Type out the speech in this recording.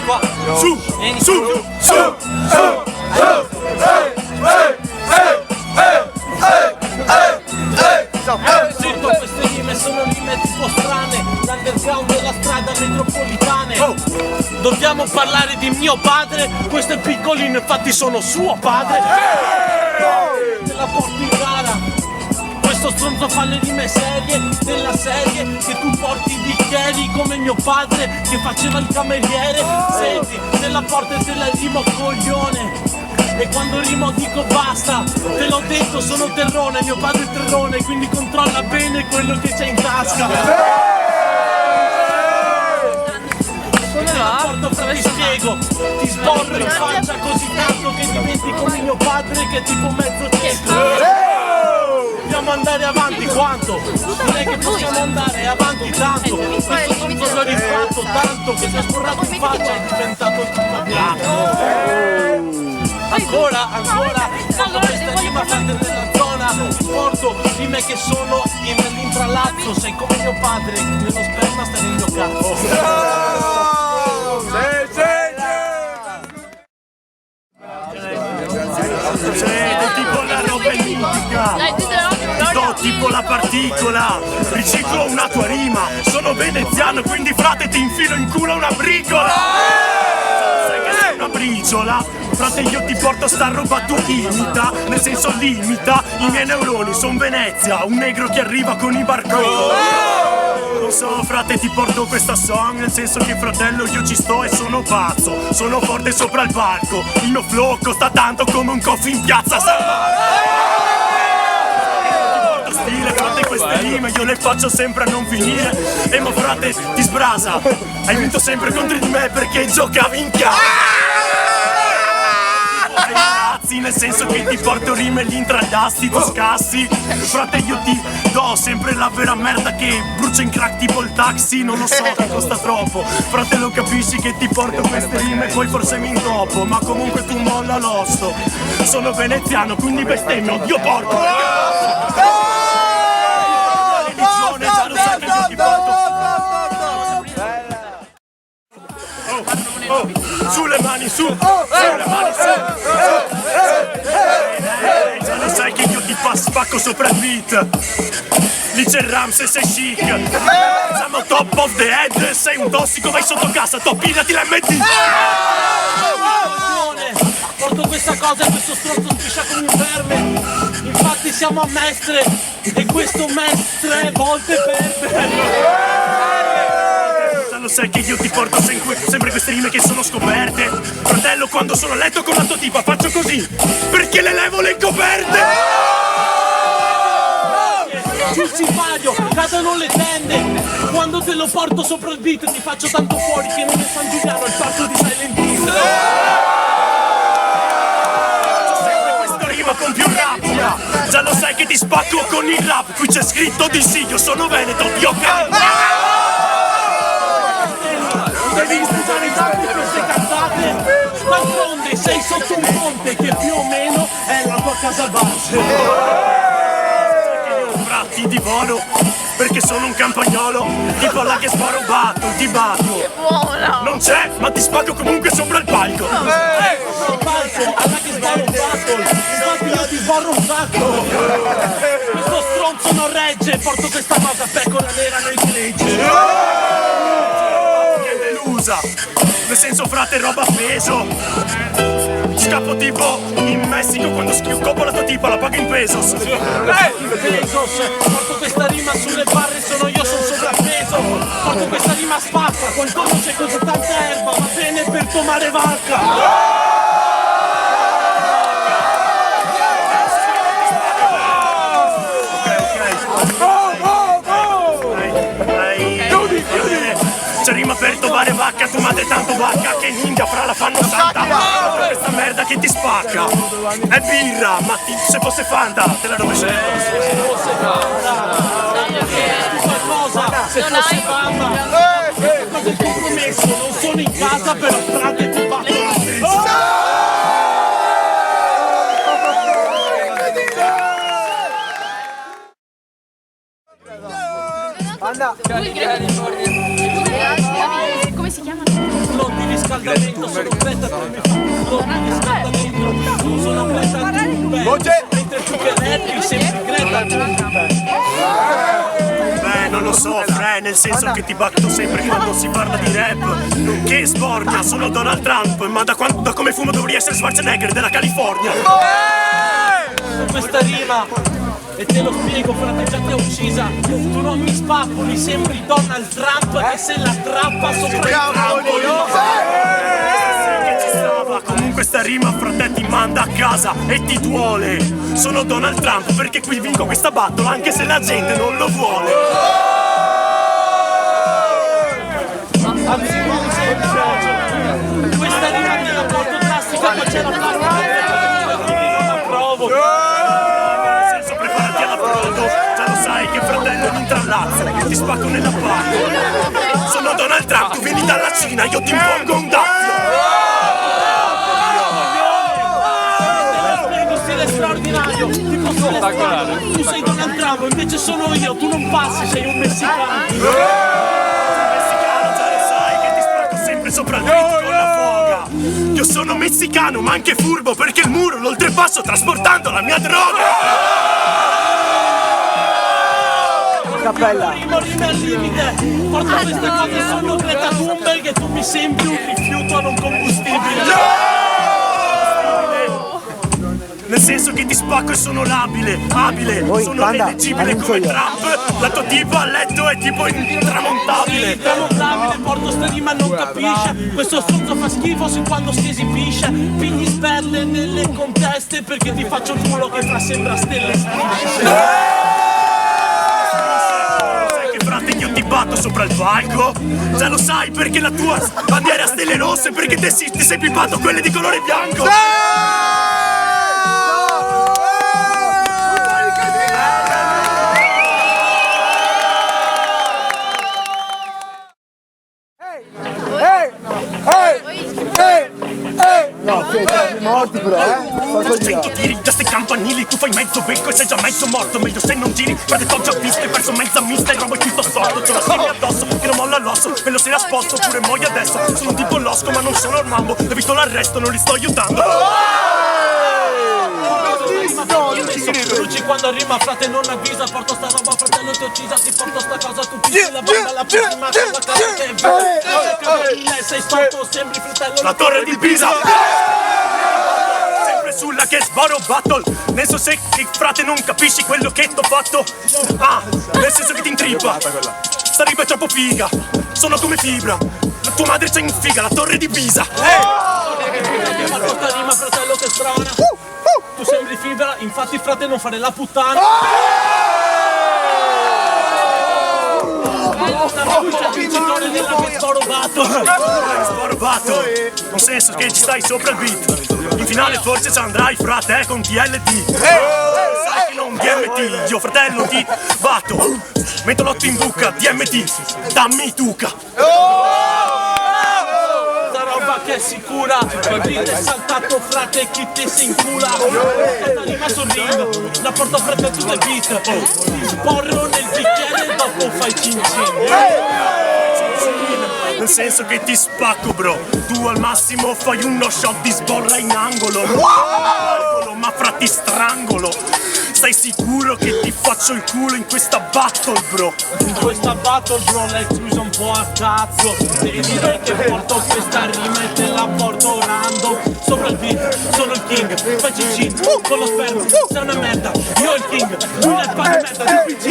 qua. Su, vieni su, su, su, su. Sento queste rime, sono rime tipo strane, l'underground della strada metropolitane. Dobbiamo parlare di mio padre, questo è piccolino, infatti sono suo padre. Te la porto in gara. Questo stronzo fa le rime serie, della serie che tu porti i bicchieri come mio padre che faceva il cameriere. Senti, te la porto e te la rimo coglione. E quando rimo dico basta, te l'ho detto, sono terrone, mio padre è terrone, quindi controlla bene quello che c'è in tasca. Te la porto fra ti spiego, ti sborro in faccia così tanto che diventi come mio padre che è tipo mezzo cieco. Dobbiamo andare avanti quanto? Non è che possiamo andare avanti tanto. Questo stronzo l'ho rifatto tanto che si è sporrato in faccia e è diventato tutto bianco. Ancora, porto questa rima frate della zona. Porto rime che sono nell'intralazzo. Sei come mio padre, nello sperma sta nel mio cazzo. Tipo la roba elittica, do tipo la particola, riciclo una tua rima, sono veneziano quindi frate ti infilo in culo una bricola. Sai che sei una briciola, frate io ti porto sta roba tu imita, nel senso limita, i miei neuroni son Venezia, un negro che arriva con i barconi. Non so frate ti porto questa song, nel senso che fratello io ci sto e sono pazzo, sono forte sopra il palco, il mio flow costa tanto come un coffee in piazza stile, frate queste rime io le faccio sempre a non finire. E ma frate ti sbrasa, hai vinto sempre contro di me perché giocavi in casa. Nel senso che ti porto rime gli intragliasti, tu scassi. Frate io ti do sempre la vera merda che brucia in crack tipo il taxi. Non lo so, ti costa troppo. Frate lo capisci che ti porto queste rime poi forse mi intoppo, ma comunque tu molla l'osto. Sono veneziano quindi bestemmio, io porto religione, già lo sai che io ti porto. Sulle mani su, sulle mani su. Già lo sai che io ti spacco sopra il beat. Lì c'è Ramses e chic. Siamo top of the head. Sei un tossico, vai sotto casa, toppinati l'MD. Porto questa cosa e questo stronzo striscia come un verme. Infatti siamo a Mestre e questo Mestre volte perde. Lo sai che io ti porto sempre queste rime che sono scoperte. Fratello quando sono a letto con la tua tipa faccio così perché le levo le coperte. Giù si paio, cadono le tende. Quando te lo porto sopra il beat ti faccio tanto fuori che non è San Giuliano il parco di Silent Hill. Faccio sempre questa rima con più rabbia. Già lo sai che ti spacco con il rap. Qui c'è scritto di sì, io sono veneto, io canto. Devi studiare tanto queste cazzate. D'altronde sei sotto un ponte che più o meno è la tua casa base. Ti divoro perché sono un campagnolo. Tipo là che sparo ti batto. Non c'è ma ti spacco comunque sopra il palco. Il palco, alla che sbarro un battle. Infatti io ti sbarro un sacco. Questo stronzo non regge. Porto questa cosa pecora nera nel gregge. Nel senso frate roba peso. Scappo tipo in Messico quando scopo la tua tipa, la pago in pesos. Pesos, porto questa rima sulle barre, sono sovrappeso. Porto questa rima spazza, qualcuno c'è così tanta erba, va bene per tomare vacca. C'è rima per tomare vacca, tu madre tanto vacca che in India fra la fanno santa. Questa merda che ti spacca è birra, ma se fosse Fanta te la rovescerei. Se fosse Fanta, cosa è compromesso, non sono in casa per la strada e ti batto la stessa. Anna, si chiamano? Flow di riscaldamento, sono Greta Thunberg. Flow di riscaldamento, sono Greta Thunberg. Mentre tu che rappi sembri Greta Thunberg. Beh, non lo so, Fre, nel senso che ti batto sempre quando si parla di rap. Che sbornia, sono Donald Trump, ma da come fumo dovrei essere Schwarzenegger della California. Questa rima, e te lo spiego, frate, già ti ha uccisa. Tu non mi spappoli, sembri Donald Trump che se la trappa sopra il trampoli. Comunque sta rima, frate, ti manda a casa e ti duole. Sono Donald Trump perché qui vinco questa battola anche se la gente non lo vuole. Anzi, non semplice. Questa rima te la porto drastica, ma c'è la parte quindi non approvo. Nel senso, preparati all'approdo. Già lo sai che fratello non trallazza, ti spacco nella parte. Sono Donald Trump, tu vieni dalla Cina, io ti impongo un daffio. Straordinario, ti posso restare. Tu sei Donald Trump, invece sono io, tu non passi, sei un messicano. Messicano, già lo sai che ti spacco sempre sopra il beat con la foga. Io sono messicano, ma anche furbo, perché il muro lo oltrepasso trasportando la mia droga. Cappella. Rime al limite, porto queste cose, sono Greta Thunberg e tu mi sembri un rifiuto non combustibile. Nel senso che ti spacco e sono labile, abile, sono eleggibile come Trump. La tua tipa a letto è tipo intramontabile. Intramontabile, porto sta rima non capisce. Questo stronzo fa schifo su quando si esibisce. Pigli sperle nelle conteste perché ti faccio il culo che fra sembra stelle strisce. Sai che frate io ti batto sopra il palco? Già lo sai perché la tua bandiera è a stelle rosse, perché ti sei pipato quelle di colore bianco. No, siete morti però, 100 tiri, già sei campanili, tu fai mezzo becco e sei già mezzo morto. Meglio se non giri, frate t'ho già visto, hai perso mezza mista e roba è tutto storto. C'ho la scimmia addosso, che non molla l'osso, me lo sei nasposto, pure muoio adesso. Sono un tipo losco ma non sono il mambo, ho visto l'arresto, non li sto aiutando. Luci quando rima, frate non avvisa. Porto sta roba, fratello ti ho uccisa. Ti porto sta cosa, tu pigli la banda. La prima cosa che è sei storto, sembri fratello La torre di Pisa. Sempre sulla che sboro battle. Nel senso se che frate non capisci quello che t'ho fatto. Nel senso che ti intrippa. Sta riba è troppo figa. Sono come fibra. La tua madre c'è in figa, la torre di Pisa. Porto sta rima, fratello che strana. Tu sembri fibra, infatti frate non fare la puttana. Vincitore della che sto rubato. Sporo battle. Nel senso che ci stai sopra il beat. In finale forse ci andrai frate con TLT. Sai che non DMT, io fratello ti batto. Metto l'otto in buca, DMT, dammi tuca. Che è sicura, il beat è saltato frate chi te si incula. Porta rima sul ring, la porto frate a tutto il beat. Sporro nel bicchiere e dopo fai cin cin. Nel senso che ti spacco bro. Tu al massimo fai uno shot di sborra in angolo. Ma fra ti strangolo. Stai sicuro che ti faccio il culo in questa battle bro? In questa battle bro l'hai chiusa un po' a cazzo. Devi dire che porto questa rima e te la porto random. Sopra il beat, sono il king. Fai cin con lo sperma, sei una merda. Io il king, lui è il pane merda di PC.